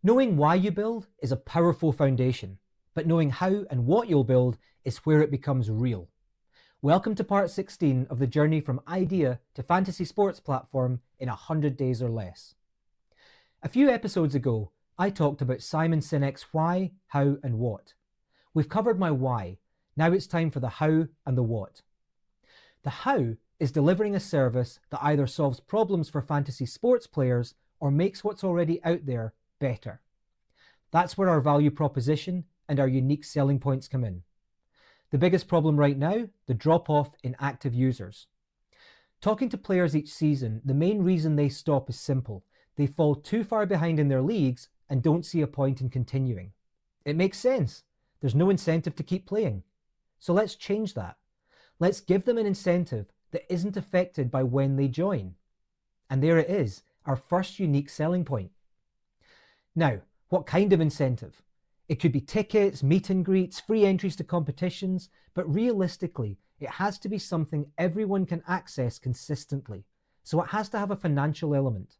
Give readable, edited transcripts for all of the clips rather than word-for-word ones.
Knowing why you build is a powerful foundation, but knowing how and what you'll build is where it becomes real. Welcome to part 16 of the journey from idea to fantasy sports platform in 100 days or less. A few episodes ago, I talked about Simon Sinek's why, how, and what. We've covered my why. Now it's time for the how and the what. The how is delivering a service that either solves problems for fantasy sports players or makes what's already out there better. That's where our value proposition and our unique selling points come in. The biggest problem right now, the drop-off in active users. Talking to players each season, the main reason they stop is simple. They fall too far behind in their leagues and don't see a point in continuing. It makes sense. There's no incentive to keep playing. So let's change that. Let's give them an incentive that isn't affected by when they join. And there it is, our first unique selling point. Now, what kind of incentive? It could be tickets, meet and greets, free entries to competitions, but realistically, it has to be something everyone can access consistently. So it has to have a financial element.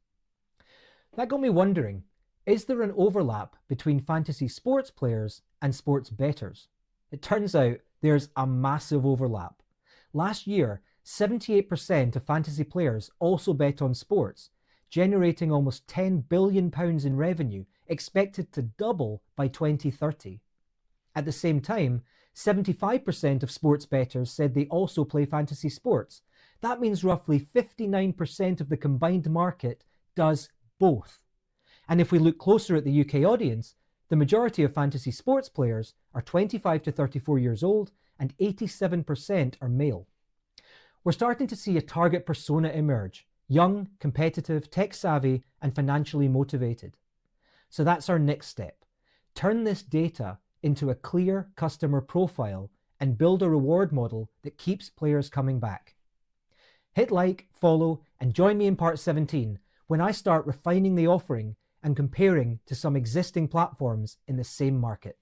That got me wondering, is there an overlap between fantasy sports players and sports bettors? It turns out there's a massive overlap. Last year, 78% of fantasy players also bet on sports, generating almost £10 billion in revenue, expected to double by 2030. At the same time, 75% of sports bettors said they also play fantasy sports. That means roughly 59% of the combined market does both. And if we look closer at the UK audience, the majority of fantasy sports players are 25 to 34 years old and 87% are male. We're starting to see a target persona emerge: young, competitive, tech-savvy, and financially motivated. So that's our next step. Turn this data into a clear customer profile and build a reward model that keeps players coming back. Hit like, follow, and join me in part 17 when I start refining the offering and comparing to some existing platforms in the same market.